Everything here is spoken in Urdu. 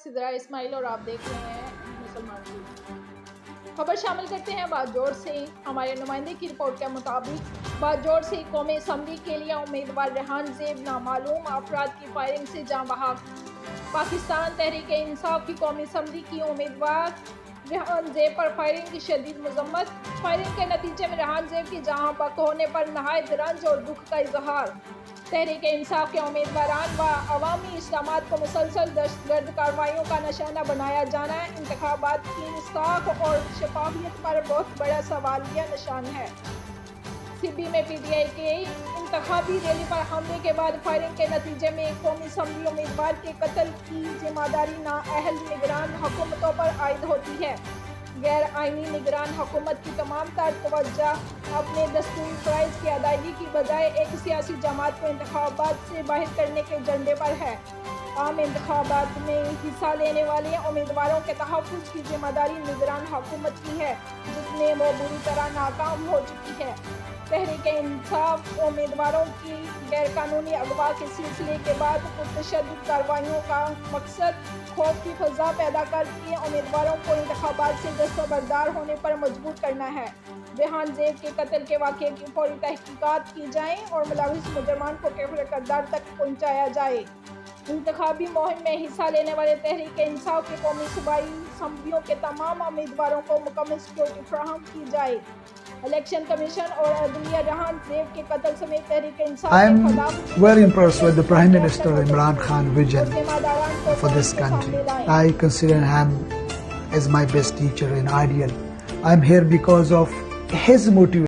سدرا اسماعیل اور آپ دیکھ رہے ہیں مسلمان ٹی۔ خبر شامل کرتے ہیں باجوڑ سے۔ ہمارے نمائندے کی رپورٹ کے مطابق باجوڑ سے قومی اسمبلی کے لیے امیدوار ریحان زیب نامعلوم افراد کی فائرنگ سے جاں بحق۔ پاکستان تحریک انصاف کی قومی اسمبلی کی امیدوار ریحان زیب پر فائرنگ کی شدید مذمت۔ فائرنگ کے نتیجے میں ریحان زیب کی جاں بحق ہونے پر نہایت رنج اور دکھ کا اظہار۔ تحریک انصاف کے امیدواران و عوامی اجتماعات کو مسلسل دہشت گرد کارروائیوں کا نشانہ بنایا جانا انتخابات کی ساکھ اور شفافیت پر بہت بڑا سوالیہ نشان ہے۔ سبی میں پی ٹی آئی کے انتخابی ریلی پر حملے کے بعد فائرنگ کے نتیجے میں ایک قومی اسمبلی امیدوار کے قتل کی ذمہ داری نااہل نگران حکومتوں پر عائد ہوتی ہے۔ غیر آئینی نگران حکومت کی تمام تر توجہ اپنے دستوری فرائض کی ادائیگی کی بجائے ایک سیاسی جماعت کو انتخابات سے باہر کرنے کے ایجنڈے پر ہے۔ عام انتخابات میں حصہ لینے والے امیدواروں کے تحفظ کی ذمہ داری نگران حکومت کی ہے، جس میں وہ بری طرح ناکام ہو چکی ہے۔ تحریک انصاف امیدواروں کی غیر قانونی اغوا کے سلسلے کے بعد پرتشدد کارروائیوں کا مقصد خوف کی فضا پیدا کر کے امیدواروں کو انتخابات سے دستبردار ہونے پر مجبور کرنا ہے۔ ریحان زیب کے قتل کے واقعے کی فوری تحقیقات کی جائیں اور ملوث مجرمان کو کیفر کردار تک پہنچایا جائے۔ انتخابی مہم میں حصہ لینے والے تحریک انصاف کے قومی صوبائی اسمبلیوں کے تمام امیدواروں کو مکمل سیکورٹی فراہم کی جائے۔ الیکشن کمیشن اور عدلیہ ریحان زیب کے قتل سمیت Tehreek Insaf I am very impressed with the Prime Minister Imran Khan's vision for this country. I consider him as my best teacher and ideal. I am here because of his motivation.